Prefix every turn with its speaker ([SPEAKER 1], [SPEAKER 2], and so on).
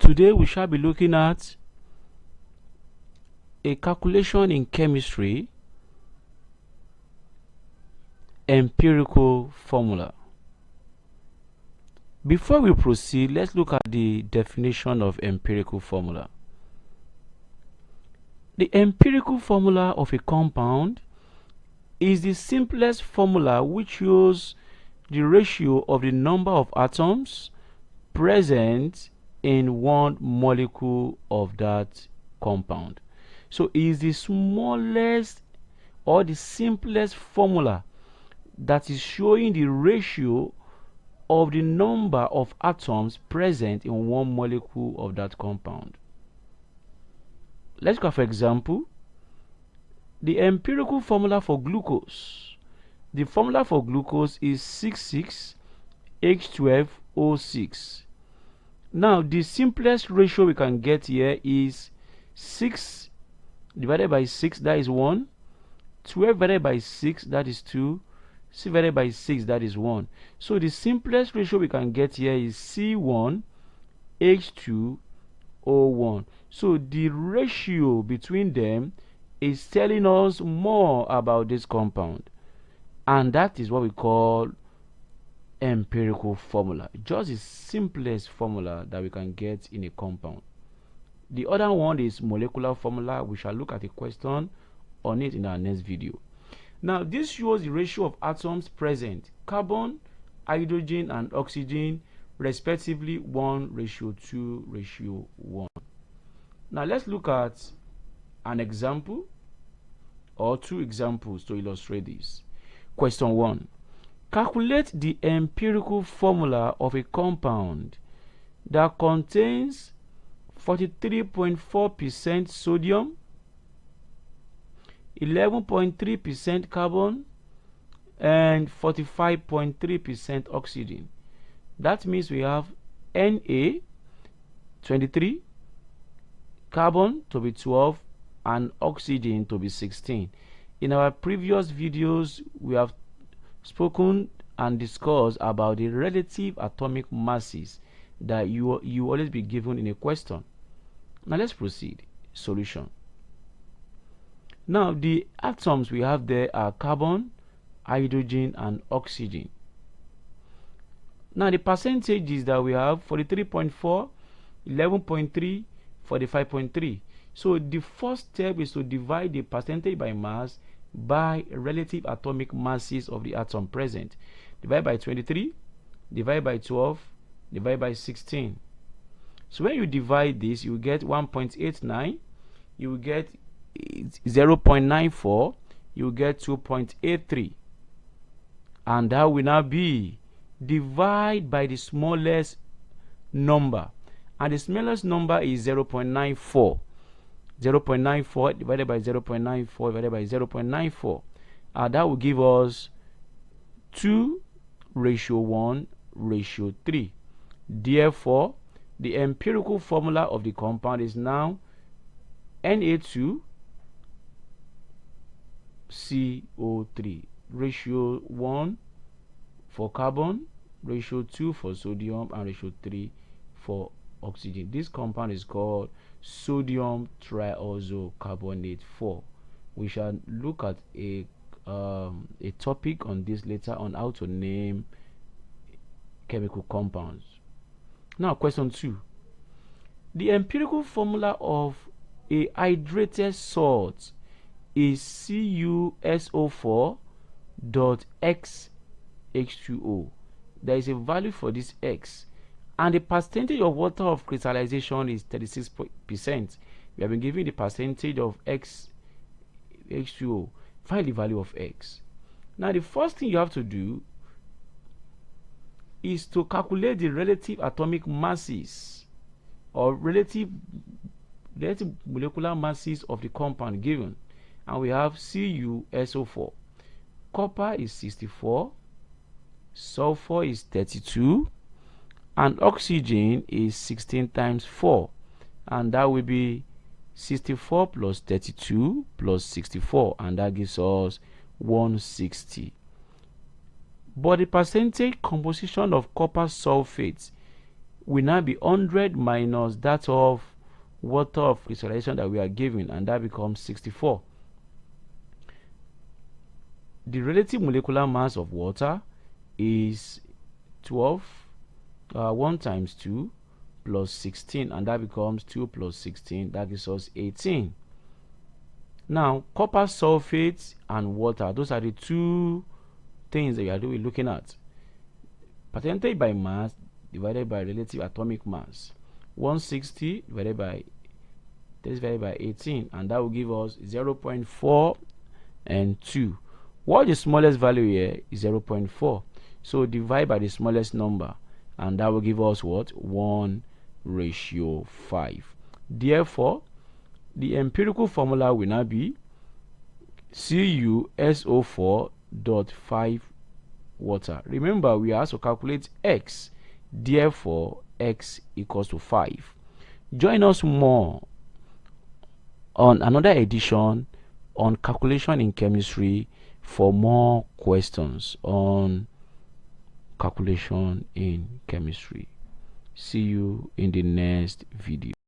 [SPEAKER 1] Today we shall be looking at a calculation in chemistry, empirical formula. Before we proceed, let's look at the definition of empirical formula. The empirical formula of a compound is the simplest formula which shows the ratio of the number of atoms present in one molecule of that compound. So it is the smallest or the simplest formula that is showing the ratio of the number of atoms present in one molecule of that compound. Let's go for example, the empirical formula for glucose. The formula for glucose is 66H12O6. Now the simplest ratio we can get here is 6 divided by 6, that is 1. 12 divided by 6, that is 2. 6 divided by 6, that is 1. So the simplest ratio we can get here is C1H2O1. So the ratio between them is telling us more about this compound, and that is what we call empirical formula. Just the simplest formula that we can get in a compound. The other one is molecular formula. We shall look at a question on it in our next video. Now this shows the ratio of atoms present: carbon, hydrogen and oxygen, respectively 1:2:1. Now let's look at an example or two examples to illustrate this. Question 1. Calculate the empirical formula of a compound that contains 43.4% sodium, 11.3% carbon, and 45.3% oxygen. That means we have Na 23, carbon to be 12, and oxygen to be 16. In our previous videos, we have spoken and discussed about the relative atomic masses that you always be given in a question. Now let's proceed. Solution. Now the atoms we have there are carbon, hydrogen and oxygen. Now the percentages that we have: 43.4, 11.3, 45.3. So the first step is to divide the percentage by mass by relative atomic masses of the atom present. Divide by 23, divide by 12, divide by 16. So when you divide this, you get 1.89, you will get 0.94, you will get 2.83, and that will now be divide by the smallest number, and the smallest number is 0.94. 0.94 divided by 0.94 divided by 0.94, that will give us 2:1:3. Therefore the empirical formula of the compound is now Na2CO3, ratio 1 for carbon, ratio 2 for sodium, and ratio 3 for oxygen. This compound is called sodium triazocarbonate 4. We shall look at a topic on this later on, how to name chemical compounds. Now question 2. The empirical formula of a hydrated salt is CuSO4.xH2O. There is a value for this X, and the percentage of water of crystallization is 36%. We have been given the percentage of H2O. Find the value of X. Now the first thing you have to do is to calculate the relative atomic masses or relative molecular masses of the compound given. And we have CuSO4. Copper is 64, sulfur is 32, and oxygen is 16 times 4, and that will be 64 plus 32 plus 64, and that gives us 160. But the percentage composition of copper sulfate will now be 100 minus that of water of crystallization that we are given, and that becomes 64. The relative molecular mass of water is 12, 1 times 2 plus 16, and that becomes 2 plus 16, that gives us 18. Now, copper sulfate and water, those are the two things that we are looking at. Percentage by mass divided by relative atomic mass. 160 divided by 18, and that will give us 0.4 and 2. What is the smallest value here is 0.4. So divide by the smallest number, and that will give us what? 1:5. Therefore, the empirical formula will now be CuSO4.5 water. Remember, we have to calculate X. Therefore, X equals to 5. Join us more on another edition on calculation in chemistry for more questions on calculation in chemistry. See you in the next video.